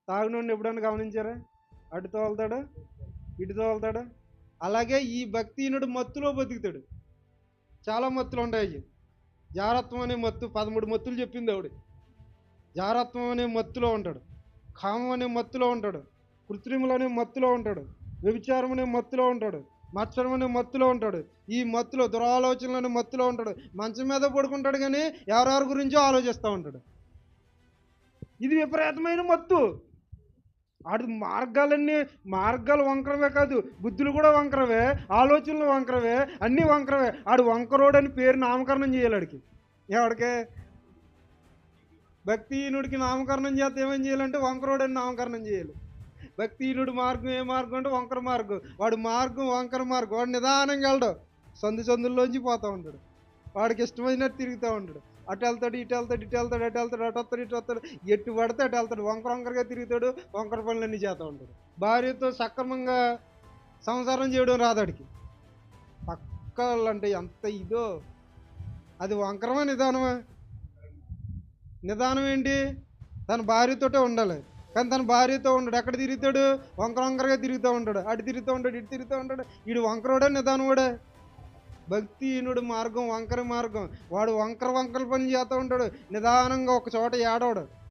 తాగినోడిని ఎప్పుడైనా గమనించారా? అటు తోలుతాడు, ఇటు తోలుతాడు. అలాగే ఈ భక్తిహీనుడు మత్తులో బతుకుతాడు. చాలా మత్తులు ఉంటాయి. జారత్వం అనే మత్తు 13 మత్తులు చెప్పింది ఆవిడ. జారత్వం అనే మత్తులో ఉంటాడు, కామం అనే మత్తులో ఉంటాడు, కృత్రిములు అనే మత్తులో ఉంటాడు, వ్యభిచారం అనే మత్తులో ఉంటాడు, మత్సరం అనే మత్తులో ఉంటాడు. ఈ మత్తులో దురాలోచనలు అనే మత్తులో ఉంటాడు. మంచం మీద పడుకుంటాడు కానీ ఎవరెవరి గురించో ఆలోచిస్తూ ఉంటాడు. ఇది విపరీతమైన మత్తు. ఆడి మార్గాలు వంకరవే కాదు, బుద్ధులు కూడా వంకరవే, ఆలోచనలు వంకరవే, అన్నీ వంకరవే. ఆడు వంకరోడు అని పేరు నామకరణం చేయాలి ఆడికి. ఎవడికే? భక్తిహీనుడికి నామకరణం చేస్తే ఏమేం చేయాలంటే వంకరోడు అని నామకరణం చేయాలి. భక్తిహీనుడు మార్గం ఏ మార్గం అంటే వంకర మార్గం. వాడు మార్గం వంకర మార్గం. వాడు నిదానంగా వెళ్ళడు, సందుల్లోంచి పోతూ ఉంటాడు. వాడికి ఇష్టమైనట్టు తిరుగుతూ ఉంటాడు. అటు వెళ్తాడు, ఇటు వెళ్తాడు, ఇటు వెళ్తాడు, అటు వెళ్తాడు, అటు వస్తాడు, ఇటు వస్తాడు, ఎటు పడితే అటు వెళ్తాడు. వంకరగా తిరుగుతాడు, వంకర పనులన్నీ చేస్తూ ఉంటాడు. భార్యతో సక్రమంగా సంసారం చేయడం రాదాడికి. పక్కలంటే ఎంత ఇదో. అది వంకరమా నిదానమా? నిదానం ఏంటి? తన భార్యతోటే ఉండాలి, కానీ తన భార్యతో ఉండడు. ఎక్కడ తిరుగుతాడు? వంకరగా తిరుగుతూ ఉంటాడు. అటు తిరుగుతూ ఉంటాడు, ఇటు తిరుగుతూ ఉంటాడు. వీడు వంకరోడే నిదానవాడే. భక్తిహీనుడు మార్గం వంకర మార్గం. వాడు వంకర పని చేస్తూ ఉంటాడు. నిదానంగా ఒక చోట ఏడవడు.